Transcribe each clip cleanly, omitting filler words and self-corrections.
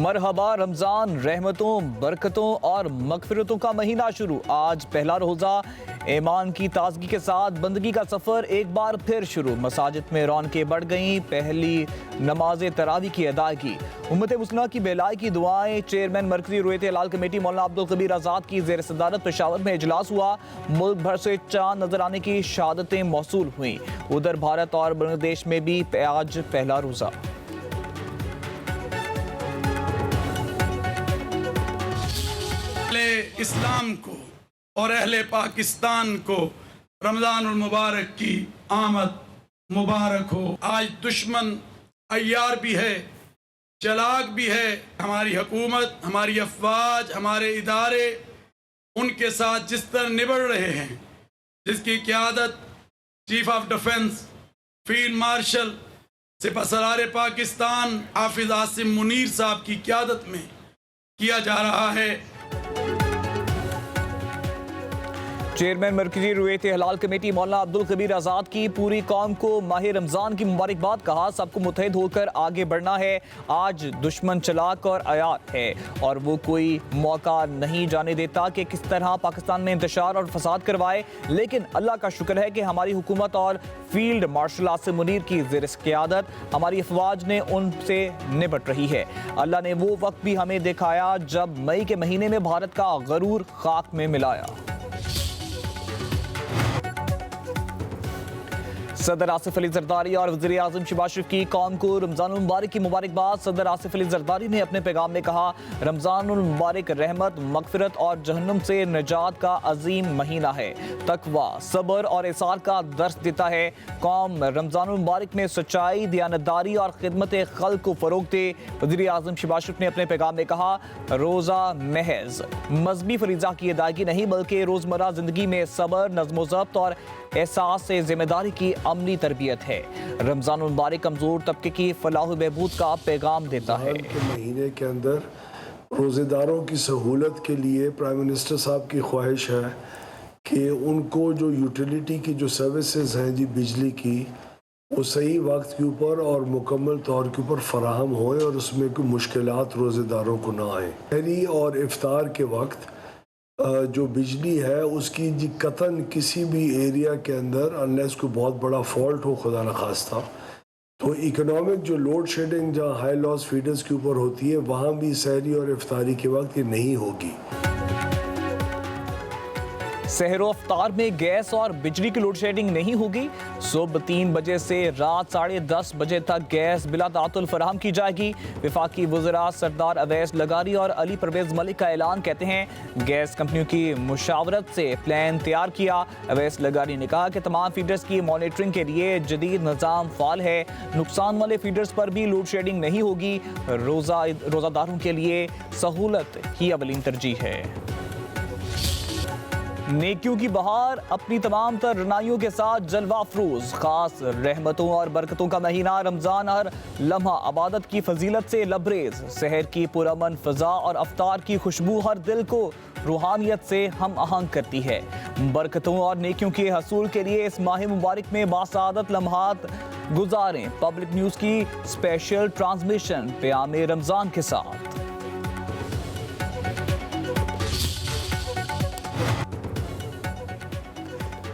मरहबा रमज़ान रहमतों बरकतों और मगफिरतों का महीना शुरू। आज पहला रोज़ा ईमान की ताजगी के साथ बंदगी का सफ़र एक बार फिर शुरू। मसाजिद में रौनकें बढ़ गईं। पहली नमाज तरावी की अदायगी, उम्मत मुस्लिमा की बेलाई की दुआएं। चेयरमैन मरकजी रुयत हलाल कमेटी मौलाना अब्दुल कबीर आज़ाद की ज़ेर सदारत पेशावर में इजलास हुआ। मुल्क भर से चांद नजर आने की शहादतें मौसूल हुई। उधर भारत और बांग्लादेश में भी आज पहला रोज़ा। इस्लाम को और अहले पाकिस्तान को रमज़ानुल मुबारक की आमद मुबारक हो। आज दुश्मन अय्यार भी है, चलाक भी है। हमारी हुकूमत, हमारी अफवाज, हमारे इदारे उनके साथ जिस तरह निबड़ रहे हैं, जिसकी क़यादत chief of defence field marshal सिपहसालार पाकिस्तान हाफिज आसिम मुनीर साहब की क़यादत में किया जा रहा है। चेयरमैन मरकजी रुयत हलाल कमेटी मौलाना अब्दुल कबीर आज़ाद की पूरी कौम को माह रमज़ान की मुबारकबाद। कहा, सबको मुत्तहिद होकर आगे बढ़ना है। आज दुश्मन चलाक और अयार है और वो कोई मौका नहीं जाने देता कि किस तरह पाकिस्तान में इंतशार और फसाद करवाए। लेकिन अल्लाह का शुक्र है कि हमारी हुकूमत और फील्ड मार्शल आसिम मुनीर की ज़ेर क़यादत हमारी अफवाज ने उनसे निपट रही है। अल्लाह ने वो वक्त भी हमें दिखाया जब मई के महीने में भारत का गरूर खाक में मिलाया। सदर आसिफ अली जरदारी और वज़ीर आज़म शहबाज शरीफ की कौम को रमज़ान मुबारक की मुबारकबाद। सदर आसिफ अली जरदारी ने अपने पैगाम में कहा, रमज़ान मुबारक रहमत, मगफिरत और जहन्नुम से निजात का अजीम महीना है। तकवा, सब्र और इसार का दर्स देता है। कौम रमज़ान मुबारक में सच्चाई, दयानतदारी और खिदमत खल्क़ को फ़रोग़ दे। वज़ीर आज़म शहबाज शरीफ ने अपने पैगाम में कहा, रोज़ा महज मजहबी फरीज़ा की अदायगी नहीं बल्कि रोज़मर्रा ज़िंदगी में सब्र, नज़्म व ज़ब्त और एहसास से जिम्मेदारी की अमली तरबियत है। रमज़ान मुबारक कमज़ोर तबके की फलाह बहबूद का पैगाम देता है। के महीने के अंदर रोज़ेदारों की सहूलत के लिए प्राइम मिनिस्टर साहब की ख्वाहिश है कि उनको जो यूटिलिटी की जो सर्विसेज हैं जी बिजली की, वो सही वक्त के ऊपर और मुकम्मल तौर के ऊपर फराहम होए और उसमें कोई मुश्किलात रोज़ेदारों को ना आए। सहरी और इफ्तार के वक्त जो बिजली है उसकी जी कतन किसी भी एरिया के अंदर अनलेस कोई बहुत बड़ा फॉल्ट हो, खुदा न खास्ता, तो इकोनॉमिक जो लोड शेडिंग जहाँ हाई लॉस फीडर्स के ऊपर होती है वहाँ भी सहरी और इफ्तारी के वक्त ये नहीं होगी। सहरो अफ्तार में गैस और बिजली की लोड शेडिंग नहीं होगी। सुबह 3 बजे से रात 10:30 बजे तक गैस बिला तातुल फराहम की जाएगी। वफाकी वज़रा सरदार अवैस लगारी और अली परवेज़ मलिक का ऐलान। कहते हैं, गैस कंपनियों की मुशावरत से प्लान तैयार किया। अवैस लगारी ने कहा कि तमाम फीडर्स की मॉनिटरिंग के लिए जदीद निज़ाम फ़ाल है। नुकसान वाले फीडर्स पर भी लोड शेडिंग नहीं होगी। रोज़ादारों के लिए सहूलत ही अवलीन तरजीह है। नेकियों की बहार अपनी तमाम तर रनाइयों के साथ जलवा अफरोज। खास रहमतों और बरकतों का महीना रमज़ान हर लम्हा अबादत की फजीलत से लबरेज। सहर की पुरअमन फ़ज़ा और अफ्तार की खुशबू हर दिल को रूहानियत से हम आहंग करती है। बरकतों और नेकियों के हसूल के लिए इस माह मुबारक में बासादत लम्हात गुजारें। पब्लिक न्यूज़ की स्पेशल ट्रांसमिशन क़याम रमज़ान के साथ।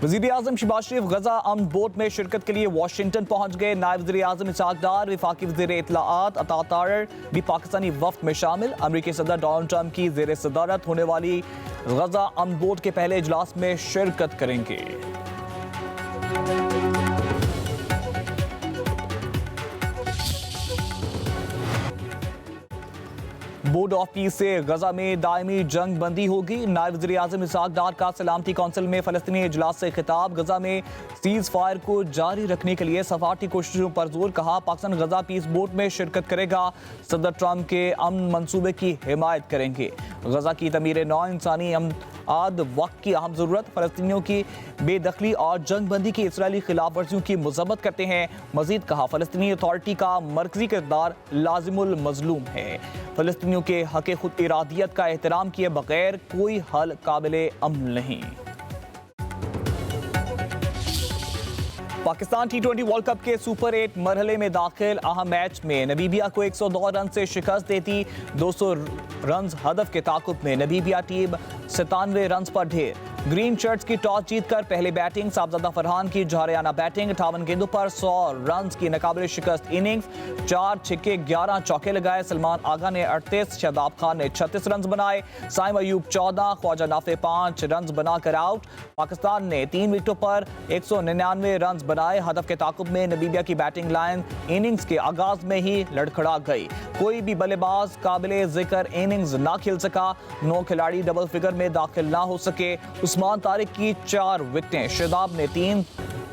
वज़ीर आज़म शहबाज शरीफ गजा अमन बोट में शिरकत के लिए वाशिंगटन पहुंच गए। नायब वज़ीर आज़म इसहाक डार, वफाकी वज़ीर इत्तलाआत अता तारर भी पाकिस्तानी वफ़द में शामिल। अमरीकी सदर डोनाल्ड ट्रंप की ज़ेर सदारत होने वाली गजा अमन बोट के पहले इजलास में शिरकत करेंगे। बोर्ड ऑफ पीस से गजा में दायमी जंग बंदी होगी। नायब वज़ीर आज़म इसहाक डार का सलामती कौंसिल में फ़लस्तीनी इजलास से खिताब। गजा में सीज़ फायर को जारी रखने के लिए सफारती कोशिशों पर जोर। कहा, पाकिस्तान गजा पीस बोर्ड में शिरकत करेगा। सदर ट्रंप के अमन मंसूबे की हिमायत करेंगे। गजा की तमीर नौ इंसानी आद वक्त की अहम ज़रूरत। फ़लस्तीनियों की बेदखली और जंग बंदी की इसराइली खिलाफ वर्जियों की मज़म्मत करते हैं। मज़ीद कहा, फ़लस्तीनी अथॉरिटी का मरकज़ी किरदार लाज़िमुल मज़लूम है। फ़लस्तीनियों के हक़ खुद इरादियत का एहतराम किए बगैर कोई हल काबिल अमन नहीं। पाकिस्तान टी20 वर्ल्ड कप के सुपर 8 मरहले में दाखिल अहम मैच में नमीबिया को 102 रन से शिकस्त देती 200 रन हदफ के ताकुब में नमीबिया टीम 97 रन पर ढेर। ग्रीन शर्ट्स की टॉस जीतकर पहले बैटिंग साहबजादा फरहान की जौहरियाना बैटिंग 58 गेंदों पर 100 रन की नाकाबिल शिकस्त इनिंग्स 4 छक्के 11 चौके लगाए। सलमान आगा ने 38, शादाब खान ने 36 रन बनाए। साइम अयूब 14, ख्वाजा नाफे 5 रन बनाकर आउट। पाकिस्तान ने 3 विकेटों पर 199 रन बनाए। हदफ के ताकुब में नमीबिया की बैटिंग लाइन इनिंग्स के आगाज में ही लड़खड़ा गई। कोई भी बल्लेबाज काबिले जिक्र इनिंग्स ना खेल सका। 9 खिलाड़ी डबल फिगर में दाखिल ना हो सके। उस्मान तारिक की 4 विकेटें, शादाब ने 3।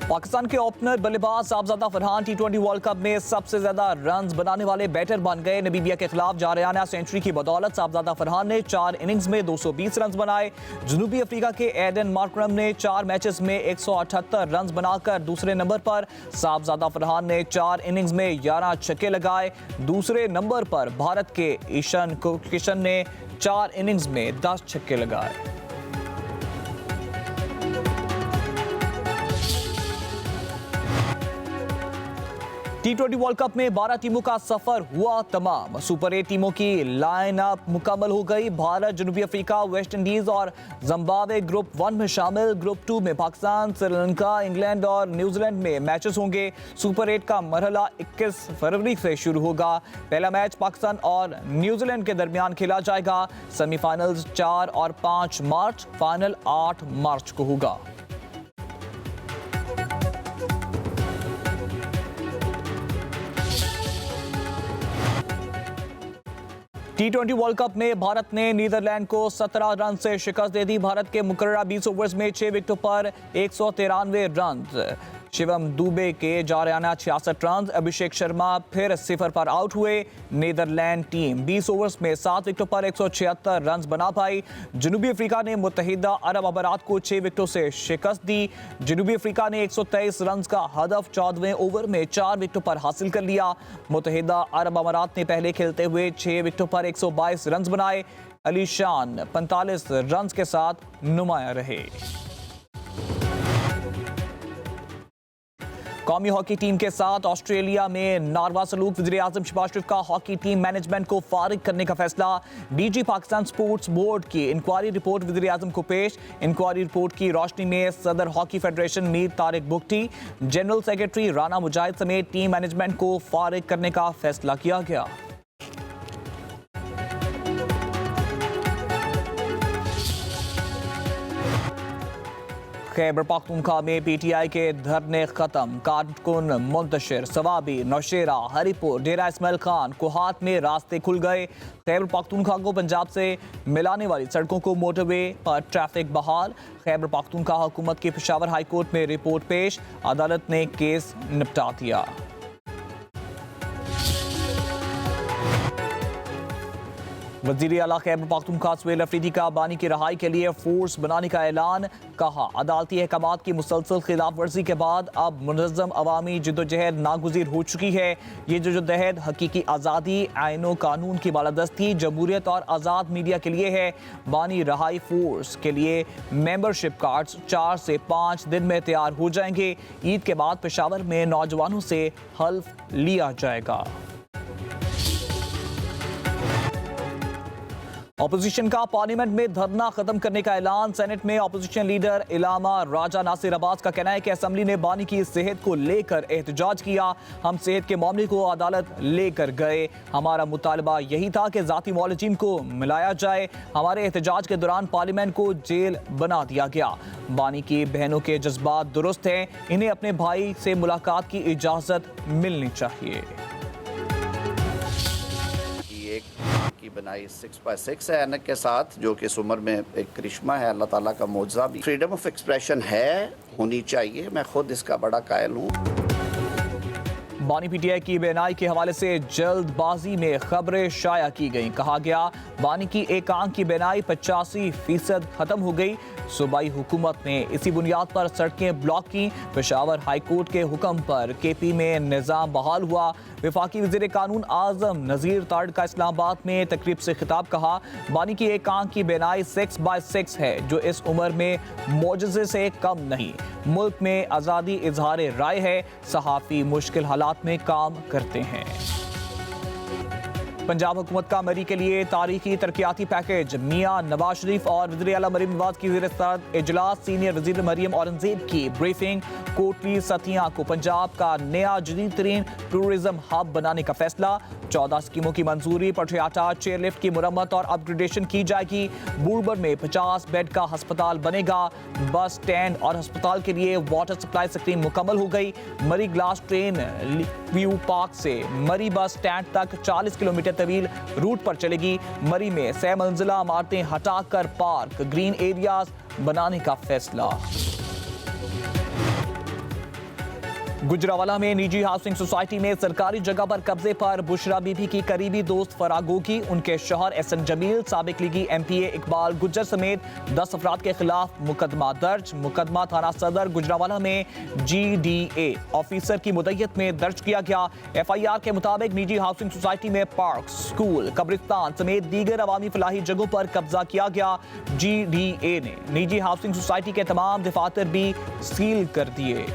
पाकिस्तान के ओपनर बल्लेबाज साहबजादा फरहान टी20 वर्ल्ड कप में सबसे ज्यादा रन बनाने वाले बैटर बन गए। नमीबिया के खिलाफ जौहरियाना सेंचुरी की बदौलत साहबजादा फरहान ने 4 इनिंग्स में 220 रन बनाए। जनूबी अफ्रीका के एडन मार्करम ने 4 मैचेस में 178 रन बनाकर दूसरे नंबर पर। साहबजादा फरहान ने 4 इनिंग्स में 11 छक्के लगाए। दूसरे नंबर पर भारत के ईशान किशन ने 4 इनिंग्स में 10 छक्के लगाए। टी20 वर्ल्ड कप में 12 टीमों का सफर हुआ तमाम। सुपर 8 टीमों की लाइनअप मुकम्मल हो गई। भारत, जनूबी अफ्रीका, वेस्ट इंडीज और जिम्बाब्वे ग्रुप 1 में शामिल। ग्रुप 2 में पाकिस्तान, श्रीलंका, इंग्लैंड और न्यूजीलैंड में मैचेस होंगे। सुपर 8 का मरहला 21 फरवरी से शुरू होगा। पहला मैच पाकिस्तान और न्यूजीलैंड के दरमियान खेला जाएगा। सेमीफाइनल्स 4 और 5 मार्च, फाइनल 8 मार्च को होगा। टी20 वर्ल्ड कप में भारत ने नीदरलैंड को 17 रन से शिकस्त दे दी। भारत के मुकर्ररा 20 ओवर्स में 6 विकेटों पर 193 रन। शिवम दुबे के जौहरियाना 66 रन। अभिषेक शर्मा फिर 0 पर आउट हुए। नीदरलैंड टीम 20 ओवर्स में 7 विकेटों पर 176 रन बना पाई। जनूबी अफ्रीका ने मुत्तहिदा अरब अमारात को 6 विकेटों से शिकस्त दी। जनूबी अफ्रीका ने 123 रन का हदफ 14वें ओवर में 4 विकेटों पर हासिल कर लिया। मुत्तहिदा अरब अमारात ने पहले खेलते हुए 6 विकेटों पर 122 रन बनाए। अली शान 45 रन के साथ नुमाया रहे। कौमी हॉकी टीम के साथ ऑस्ट्रेलिया में नारवा सलूक। वज़ीर-ए-आज़म शहबाज शरीफ का हॉकी टीम मैनेजमेंट को फारिग करने का फैसला। डीजी पाकिस्तान स्पोर्ट्स बोर्ड की इंक्वायरी रिपोर्ट वज़ीर-ए-आज़म को पेश। इंक्वायरी रिपोर्ट की रोशनी में सदर hockey federation Mir Tariq Bugti, general secretary Rana Mujahid समेत टीम मैनेजमेंट को फारिग करने का फैसला किया गया। खैबर पख्तूनख्वा में पीटीआई के धरने खत्म। कारकुन मुंतशिर, सवाबी, नौशेरा, हरिपुर, डेरा इस्माइल खान, कोहात में रास्ते खुल गए। खैबर पख्तूनख्वा को पंजाब से मिलाने वाली सड़कों को मोटरवे पर ट्रैफिक बहाल। खैबर पख्तूनख्वा हुकूमत की पेशावर हाई कोर्ट में रिपोर्ट पेश। अदालत ने केस निपटा दिया। वज़ीर आला खैबर पख्तूनख्वा सुहेल अफरीदी का बानी की रहाई के लिए फोर्स बनाने का ऐलान। कहा, अदालती अहकामात की मुसलसल खिलाफ वर्जी के बाद अब मुनज़्ज़म अवामी जिद्दोजहद नागुज़ीर हो चुकी है। ये जिद्दोजहद हकीकी आज़ादी, आईनो कानून की बालादस्ती, जमहूरियत और आज़ाद मीडिया के लिए है। बानी रहाई फोर्स के लिए मेंबरशिप कार्ड्स 4 से 5 दिन में तैयार हो जाएंगे। ईद के बाद पेशावर में नौजवानों से हल्फ लिया जाएगा। ऑपोजिशन का पार्लियामेंट में धरना खत्म करने का ऐलान। सेनेट में ऑपोजिशन लीडर इलामा राजा नासिर अब्बास का कहना है कि असेंबली ने बानी की सेहत को लेकर एहतजाज किया। हम सेहत के मामले को अदालत लेकर गए। हमारा मुतालबा यही था कि जाती मौलजीन को मिलाया जाए। हमारे एहतजाज के दौरान पार्लियामेंट को जेल बना दिया गया। बानी की बहनों के जज्बात दुरुस्त हैं। इन्हें अपने भाई से मुलाकात की इजाज़त मिलनी चाहिए। की बनाई 6x6 है ऐनक के साथ, जो कि इस उम्र में एक करिश्मा है, अल्लाह ताला का मौजज़ा भी। फ्रीडम ऑफ एक्सप्रेशन है, होनी चाहिए, मैं खुद इसका बड़ा कायल हूँ। बानी पीटीआई की बेनाई के हवाले से जल्दबाजी में खबरें शाया की गईं। कहा गया बानी की एक आंख की बेनाई 85% खत्म हो गई। सूबाई हुकूमत ने इसी बुनियाद पर सड़कें ब्लॉक की। पेशावर हाईकोर्ट के हुक्म पर केपी में निज़ाम बहाल हुआ। वफाकी वज़ीर कानून आज़म नज़ीर तारड़ का इस्लामाबाद में तकरीब से खिताब। कहा बानी की एक आंख की बेनाई 6/6 है, जो इस उम्र में मोजज़े से कम नहीं। मुल्क में आज़ादी इजहार राय है, सहाफ़ी मुश्किल हालात में काम करते हैं। पंजाब हुकूमत का मरी के लिए तारीखी तरक्याती पैकेज। मियां नवाज शरीफ और वज़ीर आला मरीम नवाज की ज़ेर सदारत इजलास। सीनियर वज़ीर मरीम औरंगजेब की ब्रीफिंग। कोटली सतिया को पंजाब का नया जदीद तरीन टूरिज्म हब बनाने का फैसला। 14 स्कीमों की मंजूरी। पटियाटा चेयरलिफ्ट की मुरम्मत और अपग्रेडेशन की जाएगी। बूड़बर में 50 बेड का अस्पताल बनेगा। बस स्टैंड और अस्पताल के लिए वाटर सप्लाई स्कीम मुकम्मल हो गई। मरी ग्लास ट्रेन व्यू पार्क से मरी बस स्टैंड तक 40 किलोमीटर तवील रूट पर चलेगी। मरी में 6 मंजिला इमारतें हटाकर पार्क ग्रीन एरियाज बनाने का फैसला। गुजरावाला में निजी हाउसिंग सोसाइटी में सरकारी जगह पर कब्जे पर बुशरा बीबी की करीबी दोस्त फरार होगी। उनके शौहर एहसन जमील, साबिक लीगी एमपीए इकबाल गुज्जर समेत 10 अफराद के खिलाफ मुकदमा दर्ज। मुकदमा थाना सदर गुजरावाला में GDA ऑफिसर की मुद्दत में दर्ज किया गया। FIR के मुताबिक निजी हाउसिंग सोसाइटी में पार्क, स्कूल, कब्रिस्तान समेत दीगर अवामी फलाही जगहों पर कब्जा किया गया। GDA ने निजी हाउसिंग सोसाइटी के तमाम दफातर भी सील कर दिए।